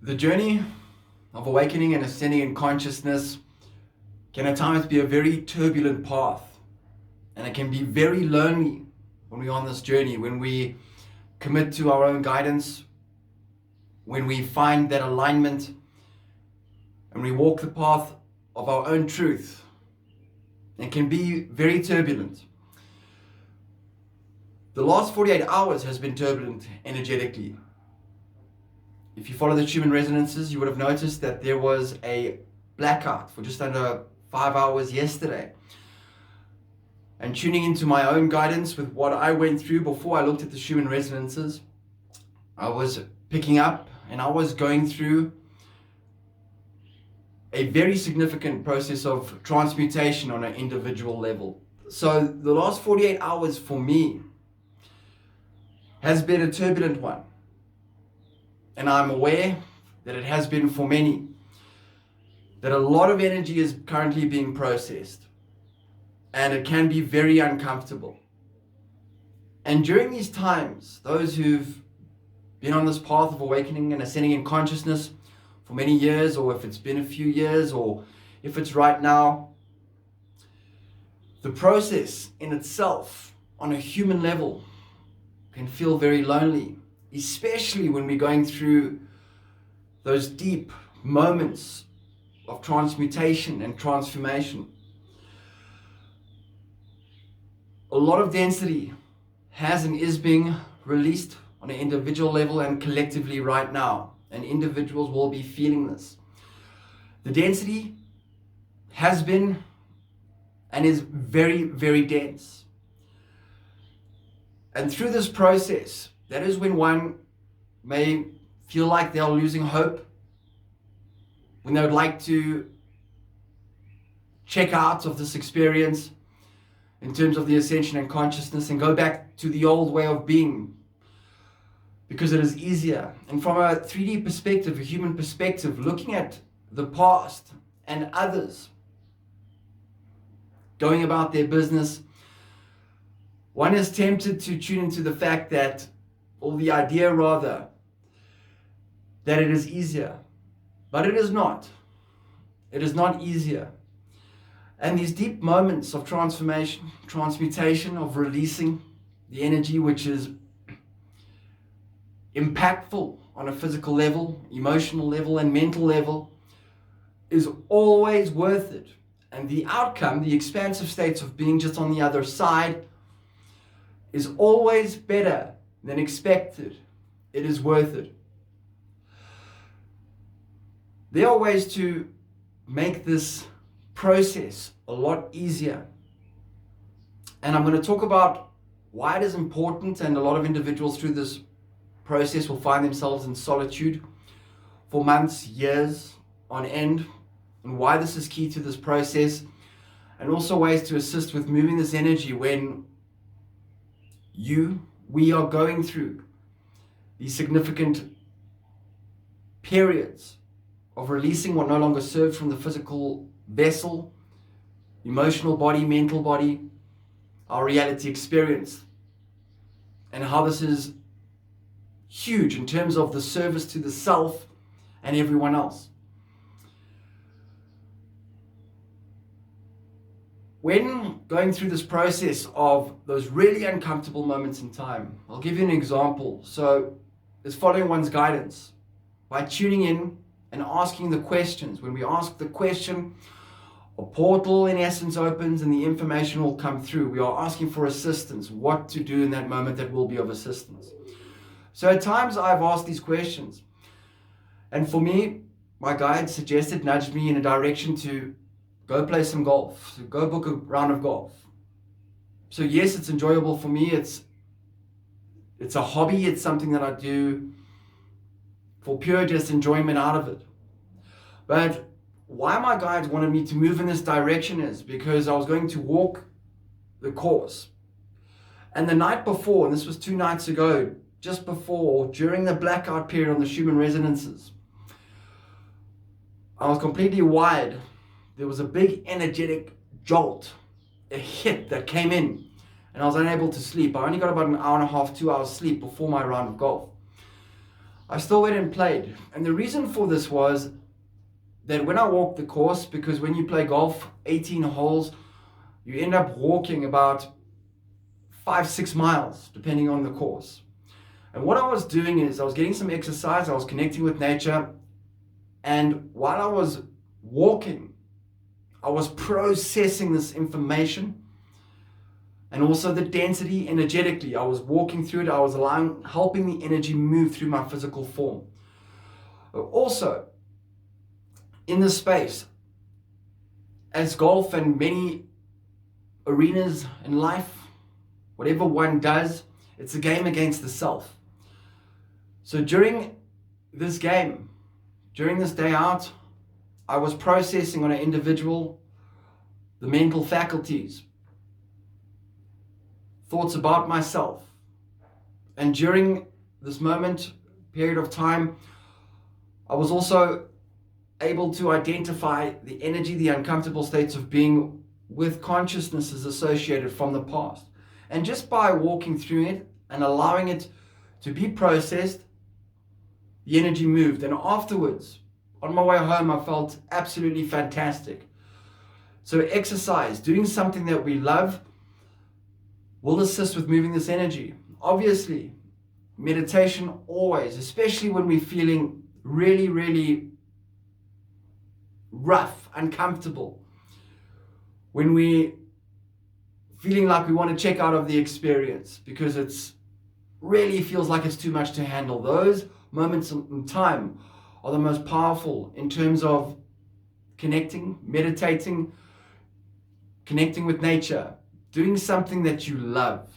The journey of awakening and ascending in consciousness can at times be a very turbulent path, and it can be very lonely when we're on this journey, when we commit to our own guidance, when we find that alignment and we walk the path of our own truth. It can be very turbulent. The last 48 hours has been turbulent energetically. If you follow the Schumann resonances, you would have noticed that there was a blackout for just under 5 hours yesterday. And tuning into my own guidance with what I went through before I looked at the Schumann resonances, I was picking up and I was going through a very significant process of transmutation on an individual level. So the last 48 hours for me has been a turbulent one. And I'm aware that it has been for many, that a lot of energy is currently being processed, and it can be very uncomfortable. And during these times, those who've been on this path of awakening and ascending in consciousness for many years, or if it's been a few years, or if it's right now, the process in itself on a human level can feel very lonely, especially when we're going through those deep moments of transmutation and transformation. A lot of density has and is being released on an individual level and collectively right now, and individuals will be feeling this. The density has been and is very, very dense. And through this process, that is when one may feel like they are losing hope, when they would like to check out of this experience in terms of the ascension and consciousness and go back to the old way of being, because it is easier. And from a 3D perspective, a human perspective, looking at the past and others going about their business, one is tempted to tune into the fact that, or the idea rather, that it is easier. But it is not. It is not easier. And these deep moments of transformation, transmutation, of releasing the energy which is impactful on a physical level, emotional level, and mental level, is always worth it. And the outcome, the expansive states of being just on the other side, is always better than expected. It is worth it. There are ways to make this process a lot easier. And I'm going to talk about why it is important, and a lot of individuals through this process will find themselves in solitude for months, years on end, and why this is key to this process, and also ways to assist with moving this energy when we are going through these significant periods of releasing what no longer serves from the physical vessel, emotional body, mental body, our reality experience, and how this is huge in terms of the service to the self and everyone else. When going through this process of those really uncomfortable moments in time, I'll give you an example. So it's following one's guidance by tuning in and asking the questions. When we ask the question, a portal in essence opens and the information will come through. We are asking for assistance, what to do in that moment that will be of assistance. So at times I've asked these questions, and for me, my guide suggested, nudged me in a direction to go play some golf, so go book a round of golf. So yes, it's enjoyable for me. It's a hobby. It's something that I do for pure just enjoyment out of it. But why my guides wanted me to move in this direction is because I was going to walk the course. And the night before, and this was 2 nights ago, just before, during the blackout period on the Schumann resonances, I was completely wired. There was a big energetic jolt, a hit that came in, and I was unable to sleep. I only got about an hour and a half, 2 hours sleep before my round of golf. I still went and played. And the reason for this was that when I walked the course, because when you play golf, 18 holes, you end up walking about 5-6 miles, depending on the course. And what I was doing is I was getting some exercise, I was connecting with nature, and while I was walking, I was processing this information and also the density energetically. I was walking through it, I was helping the energy move through my physical form. Also, in this space, as golf and many arenas in life, whatever one does, it's a game against the self. So during this game, during this day out, I was processing on an individual the mental faculties, thoughts about myself. And during this period of time, I was also able to identify the energy, the uncomfortable states of being with consciousnesses associated from the past. And just by walking through it and allowing it to be processed, the energy moved. And afterwards, on my way home, I felt absolutely fantastic. So exercise, doing something that we love, will assist with moving this energy. Obviously, meditation always, especially when we're feeling really, really rough, uncomfortable, when we feeling like we want to check out of the experience because it's really feels like it's too much to handle. Those moments in time are the most powerful in terms of connecting, meditating, connecting with nature, doing something that you love.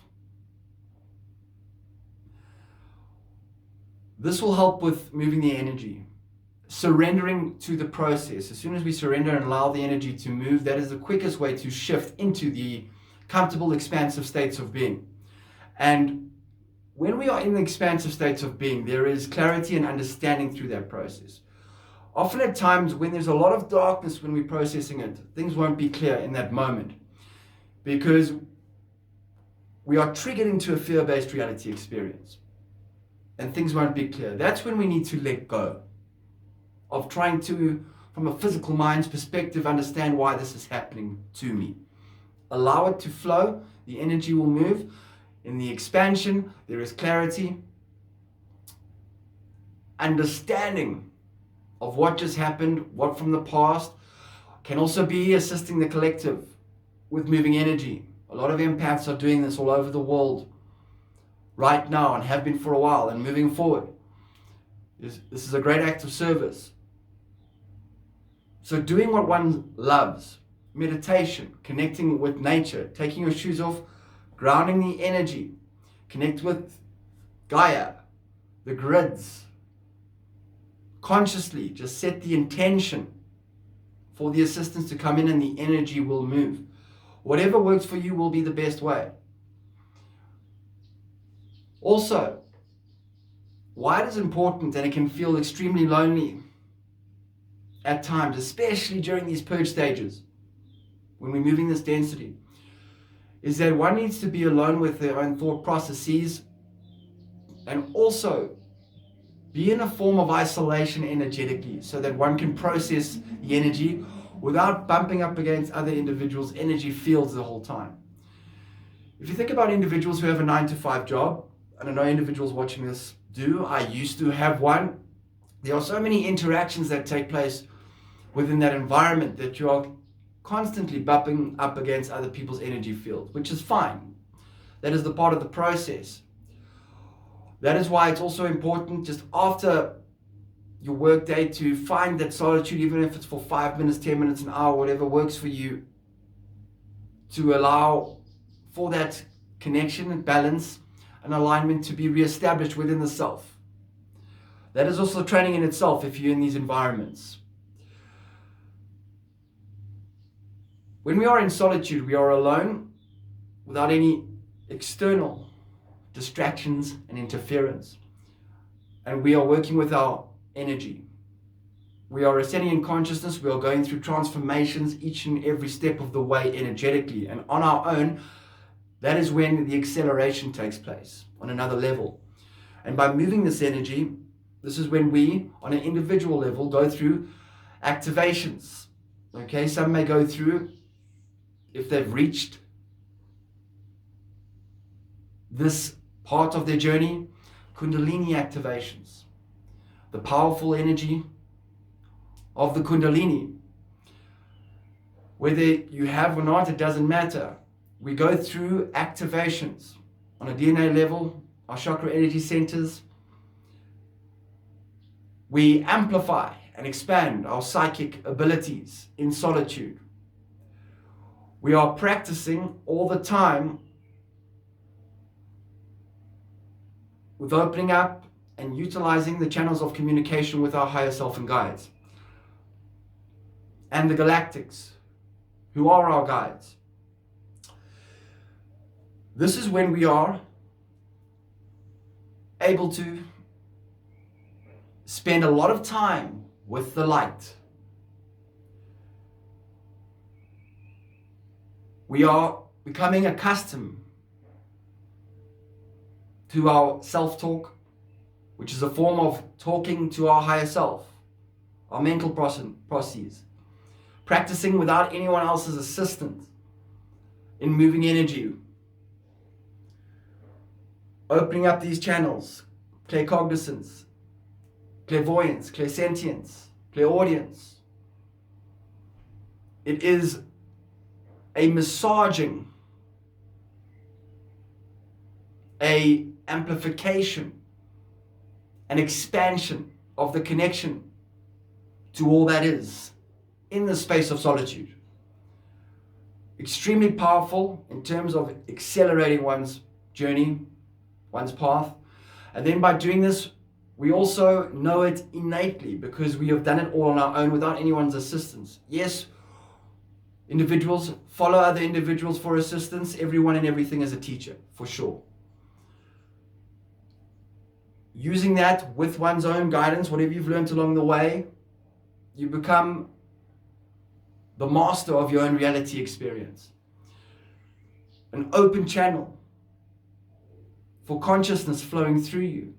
This will help with moving the energy, surrendering to the process. As soon as we surrender and allow the energy to move, that is the quickest way to shift into the comfortable, expansive states of being. And when we are in the expansive states of being, there is clarity and understanding through that process. Often at times when there's a lot of darkness when we're processing it, things won't be clear in that moment because we are triggered into a fear-based reality experience and things won't be clear. That's when we need to let go of trying to, from a physical mind's perspective, understand why this is happening to me. Allow it to flow, the energy will move. In the expansion, there is clarity, understanding of what just happened, what from the past, can also be assisting the collective with moving energy. A lot of empaths are doing this all over the world right now and have been for a while and moving forward. This is a great act of service. So doing what one loves, meditation, connecting with nature, taking your shoes off, grounding the energy, connect with Gaia, the grids. Consciously, just set the intention for the assistance to come in and the energy will move. Whatever works for you will be the best way. Also, why it is important and it can feel extremely lonely at times, especially during these purge stages, when we're moving this density, is that one needs to be alone with their own thought processes and also be in a form of isolation energetically so that one can process the energy without bumping up against other individuals' energy fields the whole time. If you think about individuals who have a 9-to-5 job, and I know individuals watching this do, I used to have one, there are so many interactions that take place within that environment that you are constantly bumping up against other people's energy fields, which is fine. That is the part of the process. That is why it's also important just after your work day to find that solitude, even if it's for 5 minutes, 10 minutes, an hour, whatever works for you, to allow for that connection and balance and alignment to be reestablished within the self. That is also training in itself if you're in these environments. When we are in solitude, we are alone without any external distractions and interference. And we are working with our energy. We are ascending in consciousness. We are going through transformations each and every step of the way energetically. And on our own, that is when the acceleration takes place on another level. And by moving this energy, This is when we, on an individual level, go through activations. Okay, some may go through, if they've reached this part of their journey, Kundalini activations. The powerful energy of the Kundalini. Whether you have or not, it doesn't matter. We go through activations on a DNA level, our chakra energy centers. We amplify and expand our psychic abilities in solitude. We are practicing all the time with opening up and utilizing the channels of communication with our higher self and guides. And the galactics, who are our guides. This is when we are able to spend a lot of time with the light. We are becoming accustomed to our self-talk, which is a form of talking to our higher self, our mental processes, practicing without anyone else's assistance in moving energy, opening up these channels, claircognizance, clairvoyance, clairsentience, clairaudience. It is a massaging, a amplification, an expansion of the connection to all that is in the space of solitude. Extremely powerful in terms of accelerating one's journey, one's path. And then by doing this, we also know it innately because we have done it all on our own without anyone's assistance. Yes, individuals follow other individuals for assistance. Everyone and everything is a teacher, for sure. Using that with one's own guidance, whatever you've learned along the way, you become the master of your own reality experience. An open channel for consciousness flowing through you.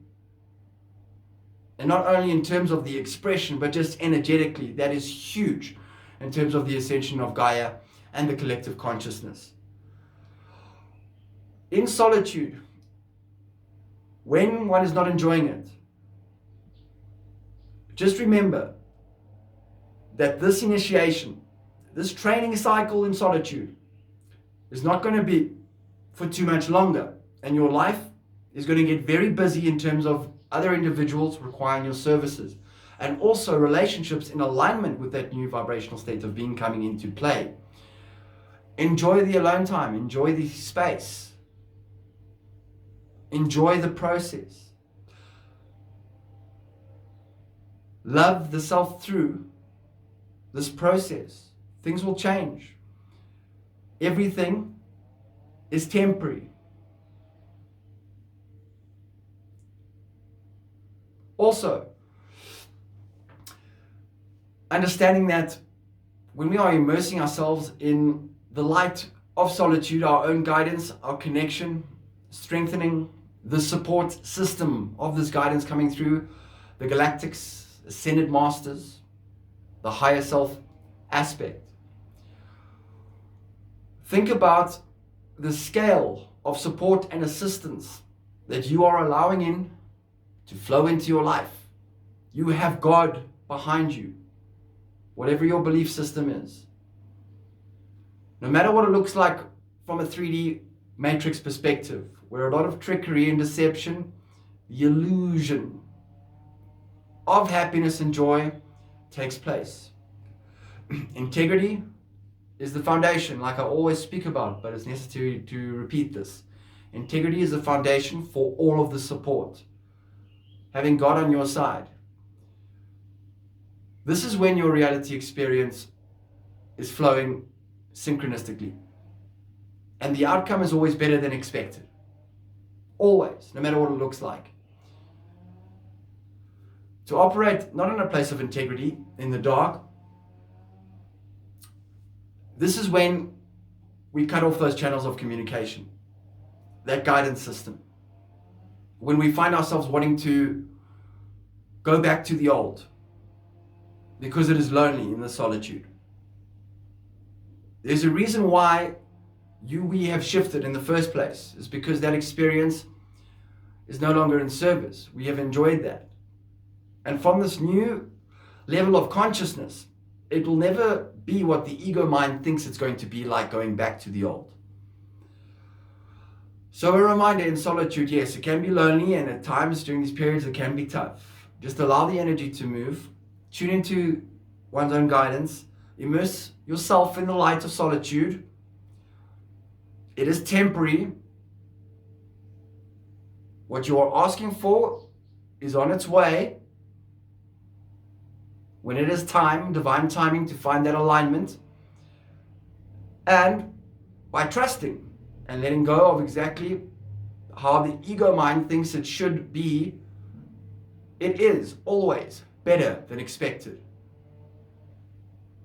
And not only in terms of the expression, but just energetically, that is huge in terms of the ascension of Gaia and the collective consciousness. In solitude, when one is not enjoying it, just remember that this initiation, this training cycle in solitude is not going to be for too much longer, and your life is going to get very busy in terms of other individuals requiring your services, and also relationships in alignment with that new vibrational state of being coming into play. Enjoy the alone time, enjoy the space, enjoy the process. Love the self through this process. Things will change. Everything is temporary. Also, understanding that when we are immersing ourselves in the light of solitude, our own guidance, our connection, strengthening the support system of this guidance coming through the galactics, ascended masters, the higher self aspect. Think about the scale of support and assistance that you are allowing in to flow into your life. You have God behind you, whatever your belief system is. No matter what it looks like from a 3D matrix perspective, where a lot of trickery and deception, the illusion of happiness and joy takes place. Integrity is the foundation, like I always speak about, but it's necessary to repeat this. Integrity is the foundation for all of the support. Having God on your side. This is when your reality experience is flowing synchronistically. And the outcome is always better than expected. Always, no matter what it looks like. To operate not in a place of integrity, in the dark, this is when we cut off those channels of communication, that guidance system. When we find ourselves wanting to go back to the old because it is lonely in the solitude. There's a reason why we have shifted in the first place. It's because that experience is no longer in service. We have enjoyed that. And from this new level of consciousness, it will never be what the ego mind thinks it's going to be like, going back to the old. So a reminder in solitude, yes, it can be lonely, and at times during these periods it can be tough. Just allow the energy to move, tune into one's own guidance, immerse yourself in the light of solitude. It is temporary. What you are asking for is on its way. When it is time, divine timing, to find that alignment, and by trusting and letting go of exactly how the ego mind thinks it should be, it is always better than expected.